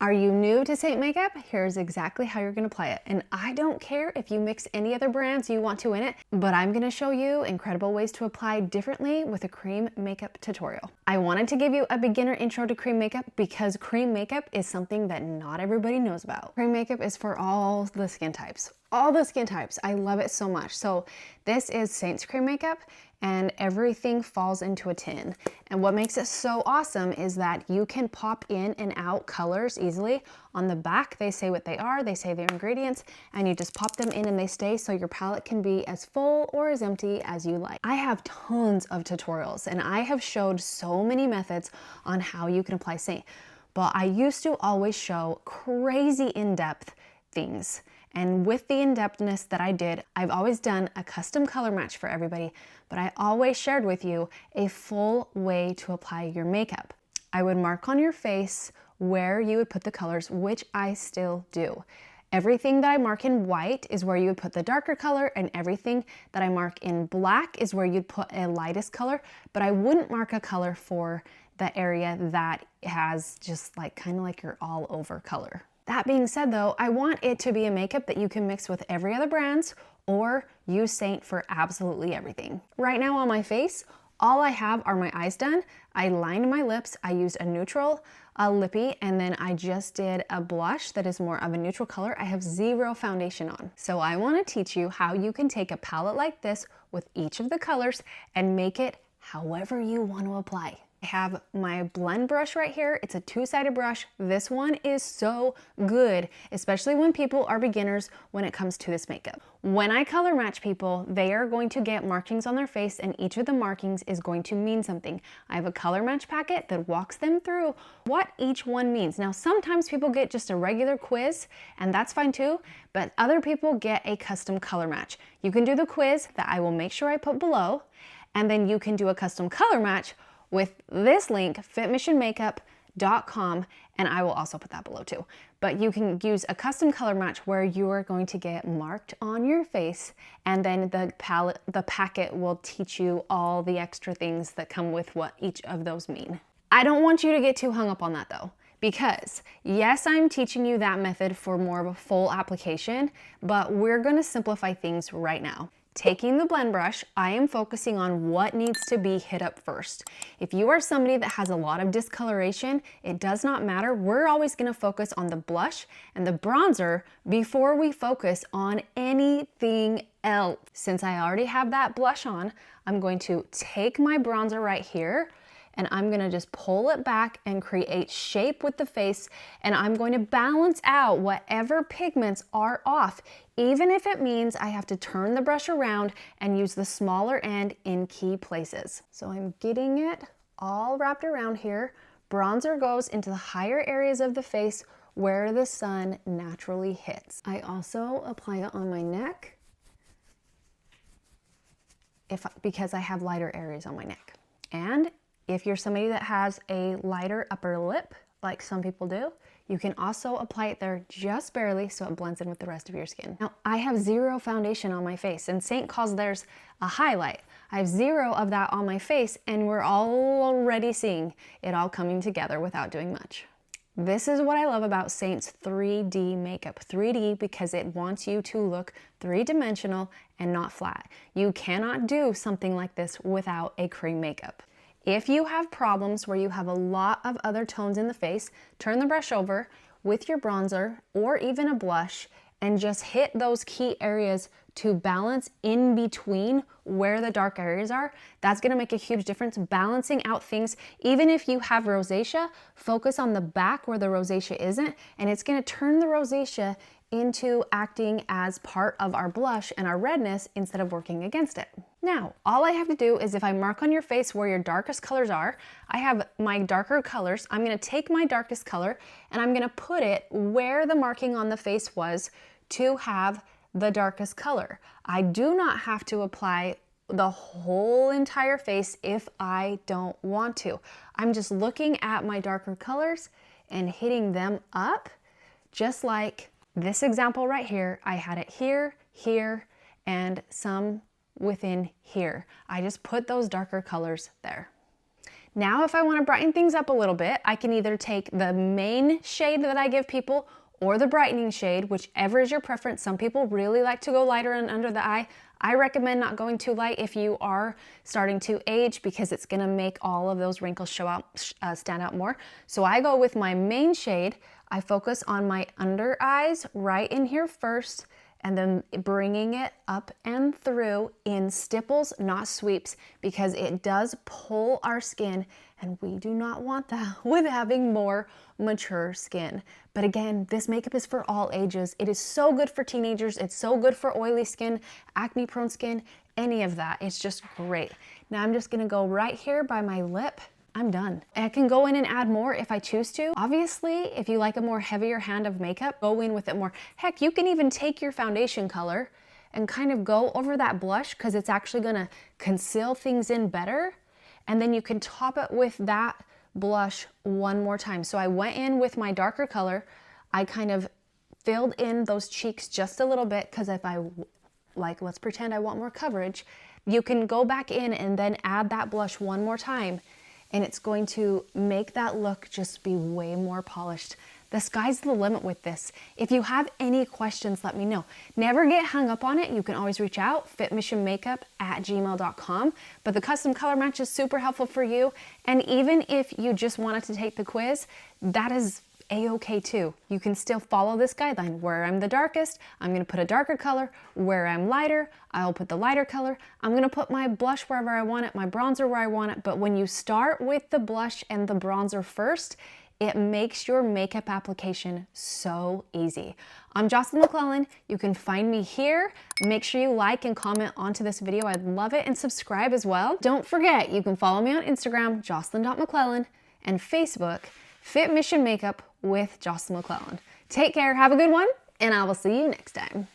Are you new to Seint Makeup? Here's exactly how you're gonna apply it. And I don't care if you mix any other brands you want to in it, but I'm gonna show you incredible ways to apply differently with a cream makeup tutorial. I wanted to give you a beginner intro to cream makeup because cream makeup is something that not everybody knows about. Cream makeup is for all the skin types. All the skin types. I love it so much. So this is Seint's cream makeup and everything falls into a tin. And what makes it so awesome is that you can pop in and out colors easily. On the back, they say what they are, they say their ingredients, and you just pop them in and they stay so your palette can be as full or as empty as you like. I have tons of tutorials and I have showed so many methods on how you can apply Seint, but I used to always show crazy in-depth things. And with the in-depthness that I did, I've always done a custom color match for everybody, but I always shared with you a full way to apply your makeup. I would mark on your face where you would put the colors, which I still do. Everything that I mark in white is where you would put the darker color, and everything that I mark in black is where you'd put a lightest color, but I wouldn't mark a color for the area that has just like kind of like your all over color. That being said though, I want it to be a makeup that you can mix with every other brand or use Seint for absolutely everything. Right now on my face, all I have are my eyes done. I lined my lips, I used a neutral lippy, and then I just did a blush that is more of a neutral color. I have zero foundation on. So I want to teach you how you can take a palette like this with each of the colors and make it however you want to apply. I have my blend brush right here. It's a two-sided brush. This one is so good, especially when people are beginners when it comes to this makeup. When I color match people, they are going to get markings on their face and each of the markings is going to mean something. I have a color match packet that walks them through what each one means. Now, sometimes people get just a regular quiz and that's fine too, but other people get a custom color match. You can do the quiz that I will make sure I put below, and then you can do a custom color match with this link, fitmissionmakeup.com, and I will also put that below too. But you can use a custom color match where you are going to get marked on your face, and then the packet will teach you all the extra things that come with what each of those mean. I don't want you to get too hung up on that though, because yes, I'm teaching you that method for more of a full application, but we're gonna simplify things right now. Taking the blend brush, I am focusing on what needs to be hit up first. If you are somebody that has a lot of discoloration, it does not matter. We're always gonna focus on the blush and the bronzer before we focus on anything else. Since I already have that blush on, I'm going to take my bronzer right here and I'm gonna just pull it back and create shape with the face, and I'm going to balance out whatever pigments are off, even if it means I have to turn the brush around and use the smaller end in key places. So I'm getting it all wrapped around here. Bronzer goes into the higher areas of the face where the sun naturally hits. I also apply it on my neck because I have lighter areas on my neck. And if you're somebody that has a lighter upper lip, like some people do, you can also apply it there just barely so it blends in with the rest of your skin. Now, I have zero foundation on my face, and Seint calls theirs a highlight. I have zero of that on my face, and we're already seeing it all coming together without doing much. This is what I love about Seint's 3D makeup. 3D because it wants you to look three-dimensional and not flat. You cannot do something like this without a cream makeup. If you have problems where you have a lot of other tones in the face, turn the brush over with your bronzer or even a blush and just hit those key areas to balance in between where the dark areas are. That's gonna make a huge difference balancing out things. Even if you have rosacea, focus on the back where the rosacea isn't, and it's gonna turn the rosacea into acting as part of our blush and our redness instead of working against it. Now, all I have to do is if I mark on your face where your darkest colors are, I have my darker colors. I'm gonna take my darkest color and I'm gonna put it where the marking on the face was to have the darkest color. I do not have to apply the whole entire face if I don't want to. I'm just looking at my darker colors and hitting them up, just like this example right here. I had it here, here, and some within here. I just put those darker colors there. Now, if I want to brighten things up a little bit, I can either take the main shade that I give people or the brightening shade, whichever is your preference. Some people really like to go lighter and under the eye. I recommend not going too light if you are starting to age, because it's gonna make all of those wrinkles show out, stand out more. So I go with my main shade. I focus on my under eyes right in here first, and then bringing it up and through in stipples, not sweeps, because it does pull our skin, and we do not want that with having more mature skin. But again, this makeup is for all ages. It is so good for teenagers. It's so good for oily skin, acne prone skin, any of that. It's just great. Now I'm just gonna go right here by my lip. I'm done. I can go in and add more if I choose to. Obviously, if you like a more heavier hand of makeup, go in with it more. Heck, you can even take your foundation color and kind of go over that blush, because it's actually gonna conceal things in better. And then you can top it with that blush one more time. So I went in with my darker color. I kind of filled in those cheeks just a little bit, because if I, like, let's pretend I want more coverage, you can go back in and then add that blush one more time, and it's going to make that look just be way more polished. The sky's the limit with this. If you have any questions, let me know. Never get hung up on it. You can always reach out, fitmissionmakeup@gmail.com. But the custom color match is super helpful for you. And even if you just wanted to take the quiz, that is a-okay too. You can still follow this guideline. Where I'm the darkest, I'm gonna put a darker color. Where I'm lighter, I'll put the lighter color. I'm gonna put my blush wherever I want it, my bronzer where I want it. But when you start with the blush and the bronzer first, it makes your makeup application so easy. I'm Jocelyn McClellan. You can find me here. Make sure you like and comment onto this video. I'd love it, and subscribe as well. Don't forget, you can follow me on Instagram, jocelyn.mcclellan, and Facebook, Fit Mission Makeup with Jocelyn McClellan. Take care, have a good one, and I will see you next time.